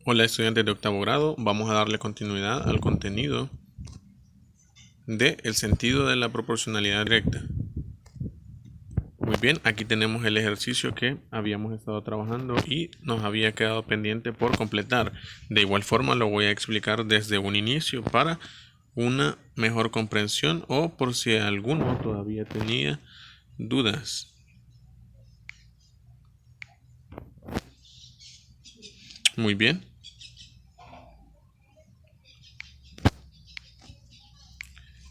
Hola estudiantes de octavo grado, vamos a darle continuidad al contenido de el sentido de la proporcionalidad directa. Muy bien, aquí tenemos el ejercicio que habíamos estado trabajando y nos había quedado pendiente por completar. De igual forma lo voy a explicar desde un inicio para una mejor comprensión o por si alguno todavía tenía dudas. Muy bien.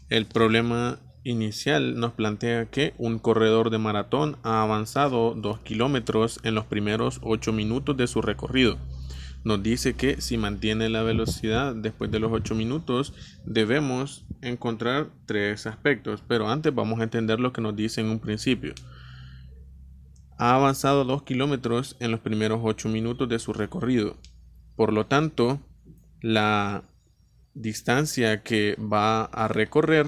El problema inicial nos plantea que un corredor de maratón ha avanzado 2 kilómetros en los primeros 8 minutos de su recorrido. Nos dice que si mantiene la velocidad después de los 8 minutos, debemos encontrar tres aspectos, pero antes vamos a entender lo que nos dice en un principio. Ha avanzado 2 kilómetros en los primeros 8 minutos de su recorrido. Por lo tanto, la distancia que va a recorrer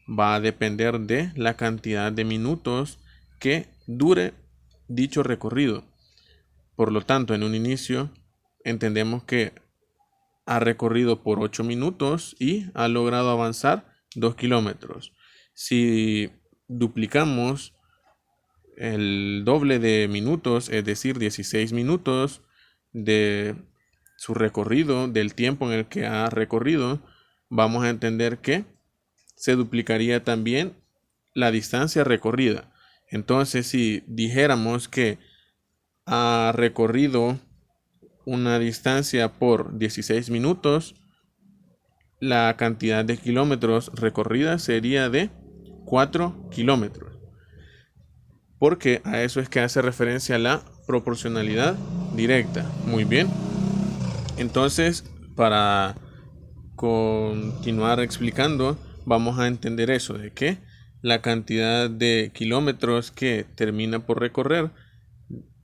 va a depender de la cantidad de minutos que dure dicho recorrido. Por lo tanto, en un inicio entendemos que ha recorrido por 8 minutos y ha logrado avanzar 2 kilómetros. Si duplicamos el doble de minutos, es decir, 16 minutos de su recorrido, del tiempo en el que ha recorrido, vamos a entender que se duplicaría también la distancia recorrida. Entonces, si dijéramos que ha recorrido una distancia por 16 minutos, la cantidad de kilómetros recorrida sería de 4 kilómetros. Porque a eso es que hace referencia la proporcionalidad directa. Muy bien. Entonces, para continuar explicando, vamos a entender eso, de que la cantidad de kilómetros que termina por recorrer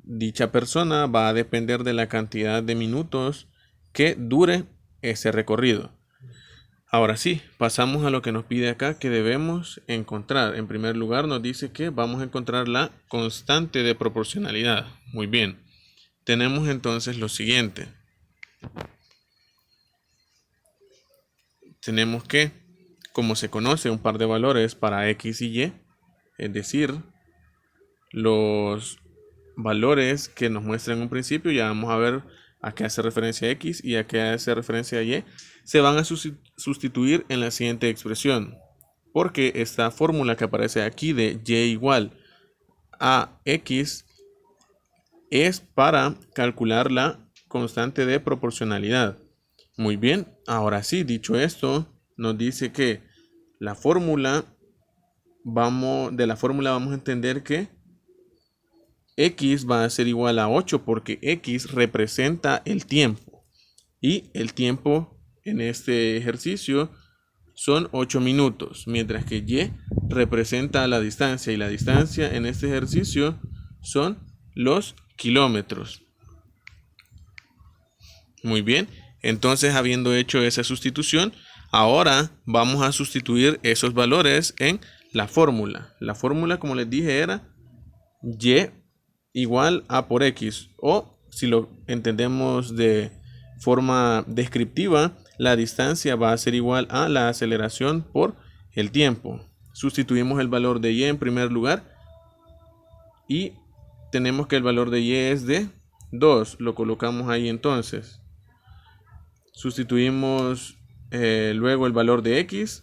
dicha persona va a depender de la cantidad de minutos que dure ese recorrido. Ahora sí, pasamos a lo que nos pide acá que debemos encontrar. En primer lugar nos dice que vamos a encontrar la constante de proporcionalidad. Muy bien, tenemos entonces lo siguiente. Tenemos que, como se conoce, un par de valores para X y Y, es decir, los valores que nos muestran un principio, ya vamos a ver a qué hace referencia X y a qué hace referencia Y, se van a sustituir en la siguiente expresión, porque esta fórmula que aparece aquí de Y igual a X es para calcular la constante de proporcionalidad. Muy bien, ahora sí, dicho esto, nos dice que de la fórmula vamos a entender que X va a ser igual a 8 porque X representa el tiempo. Y el tiempo en este ejercicio son 8 minutos, mientras que Y representa la distancia y la distancia en este ejercicio son los kilómetros. Muy bien, entonces habiendo hecho esa sustitución, ahora vamos a sustituir esos valores en la fórmula. La fórmula, como les dije, era Y igual a por X, o si lo entendemos de forma descriptiva, la distancia va a ser igual a la aceleración por el tiempo. Sustituimos el valor de Y en primer lugar y tenemos que el valor de Y es de 2, lo colocamos ahí entonces. Sustituimos luego el valor de X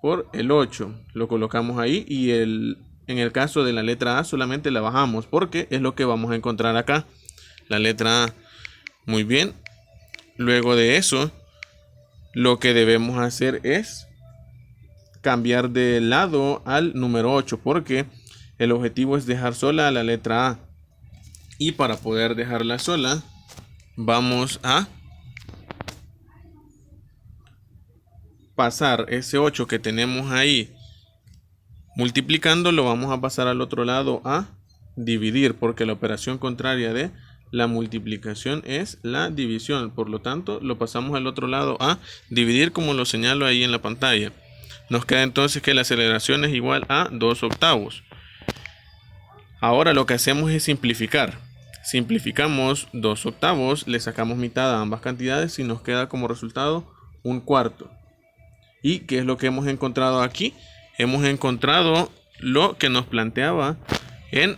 por el 8, lo colocamos ahí y en el caso de la letra A solamente la bajamos porque es lo que vamos a encontrar acá, la letra A. Muy bien, luego de eso lo que debemos hacer es cambiar de lado al número 8 porque el objetivo es dejar sola la letra A, y para poder dejarla sola vamos a pasar ese 8 que tenemos ahí multiplicando, lo vamos a pasar al otro lado a dividir, porque la operación contraria de la multiplicación es la división. Por lo tanto, lo pasamos al otro lado a dividir, como lo señalo ahí en la pantalla. Nos queda entonces que la aceleración es igual a 2 octavos. Ahora lo que hacemos es simplificar. Simplificamos 2/8, le sacamos mitad a ambas cantidades y nos queda como resultado 1/4. ¿Y qué es lo que hemos encontrado aquí? Hemos encontrado lo que nos planteaba en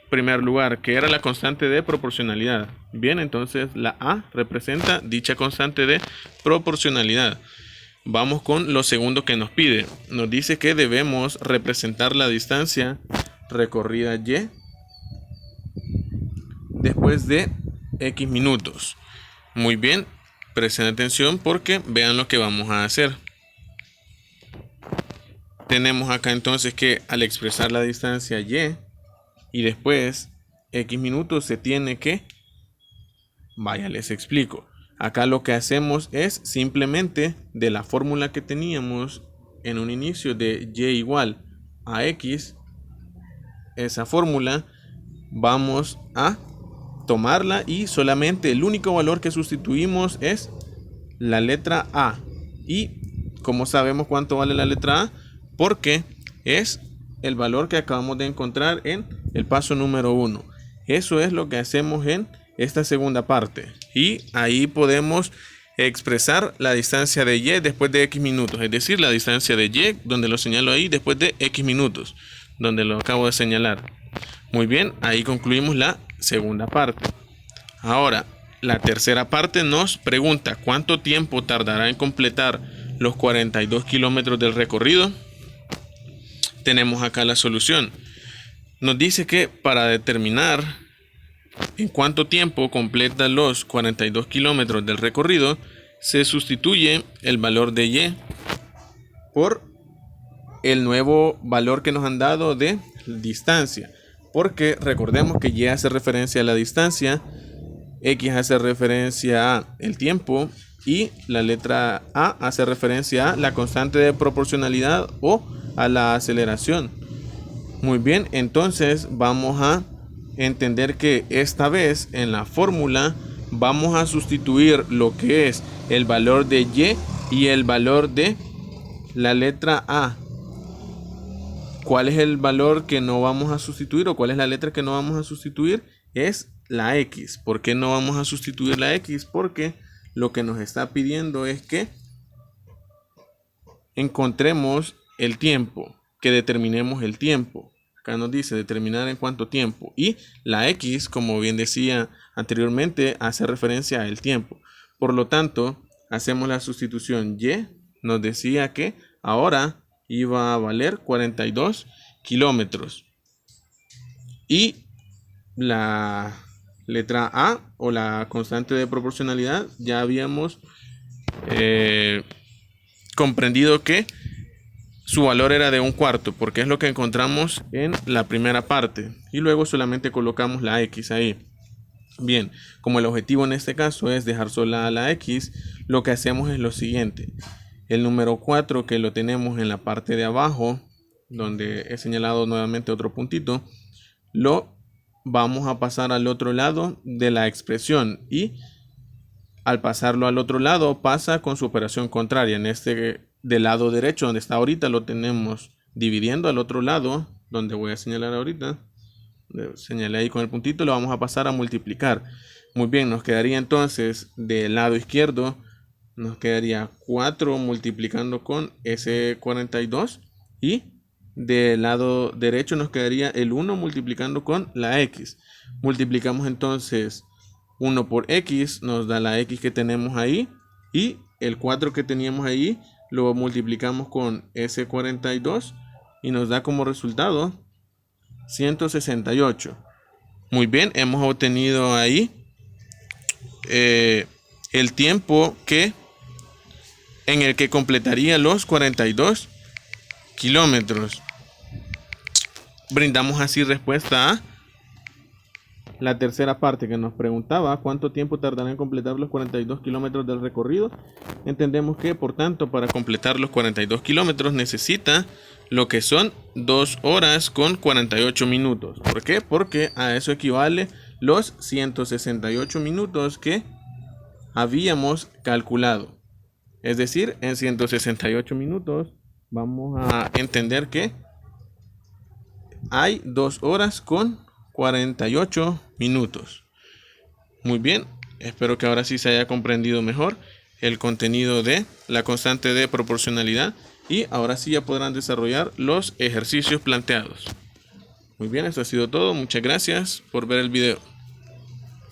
primer lugar, que era la constante de proporcionalidad. Bien, entonces la A representa dicha constante de proporcionalidad. Vamos con lo segundo que nos pide. Nos dice que debemos representar la distancia recorrida Y después de X minutos. Muy bien, presten atención porque vean lo que vamos a hacer. Tenemos acá entonces que al expresar la distancia y después X minutos se tiene que... Vaya, les explico. Acá lo que hacemos es simplemente de la fórmula que teníamos en un inicio de Y igual a X, esa fórmula vamos a tomarla y solamente el único valor que sustituimos es la letra A. ¿Y cómo sabemos cuánto vale la letra A? Porque es el valor que acabamos de encontrar en el paso número 1. Eso es lo que hacemos en esta segunda parte. Y ahí podemos expresar la distancia de Y después de X minutos. Es decir, la distancia de Y, donde lo señalo ahí, después de X minutos, donde lo acabo de señalar. Muy bien, ahí concluimos la segunda parte. Ahora, la tercera parte nos pregunta ¿cuánto tiempo tardará en completar los 42 kilómetros del recorrido? Tenemos acá la solución. Nos dice que para determinar en cuánto tiempo completa los 42 kilómetros del recorrido, se sustituye el valor de Y por el nuevo valor que nos han dado de distancia. Porque recordemos que Y hace referencia a la distancia, X hace referencia a el tiempo y la letra A hace referencia a la constante de proporcionalidad o a la aceleración. Muy bien, entonces vamos a entender que esta vez en la fórmula vamos a sustituir lo que es el valor de Y el valor de la letra A. ¿Cuál es el valor que no vamos a sustituir o cuál es la letra que no vamos a sustituir? Es la X. ¿Por qué no vamos a sustituir la X? Porque lo que nos está pidiendo es que encontremos el tiempo, que determinemos el tiempo. Acá nos dice determinar en cuánto tiempo. Y la X, como bien decía anteriormente, hace referencia al tiempo. Por lo tanto, hacemos la sustitución Y. Nos decía que ahora iba a valer 42 kilómetros. Y la letra A o la constante de proporcionalidad ya habíamos comprendido que su valor era de 1/4, porque es lo que encontramos en la primera parte. Y luego solamente colocamos la X ahí. Bien, como el objetivo en este caso es dejar sola la X, lo que hacemos es lo siguiente. El número 4 que lo tenemos en la parte de abajo, donde he señalado nuevamente otro puntito, lo vamos a pasar al otro lado de la expresión. Y al pasarlo al otro lado pasa con su operación contraria. En este del lado derecho donde está ahorita lo tenemos dividiendo al otro lado donde voy a señalar ahorita. Señalé ahí con el puntito, lo vamos a pasar a multiplicar. Muy bien, nos quedaría entonces del lado izquierdo, nos quedaría 4 multiplicando con ese 42 y del lado derecho nos quedaría el 1 multiplicando con la X. Multiplicamos entonces 1 por X, nos da la X que tenemos ahí y el 4 que teníamos ahí lo multiplicamos con ese 42 y nos da como resultado 168. Muy bien, hemos obtenido ahí el tiempo en el que completaría los 42 kilómetros. Brindamos así respuesta a la tercera parte que nos preguntaba cuánto tiempo tardará en completar los 42 kilómetros del recorrido. Entendemos que, por tanto, para completar los 42 kilómetros necesita lo que son 2 horas con 48 minutos. ¿Por qué? Porque a eso equivale los 168 minutos que habíamos calculado. Es decir, en 168 minutos vamos a entender que hay 2 horas con 48 minutos. Muy bien, espero que ahora sí se haya comprendido mejor el contenido de la constante de proporcionalidad y ahora sí ya podrán desarrollar los ejercicios planteados. Muy bien, eso ha sido todo. Muchas gracias por ver el video.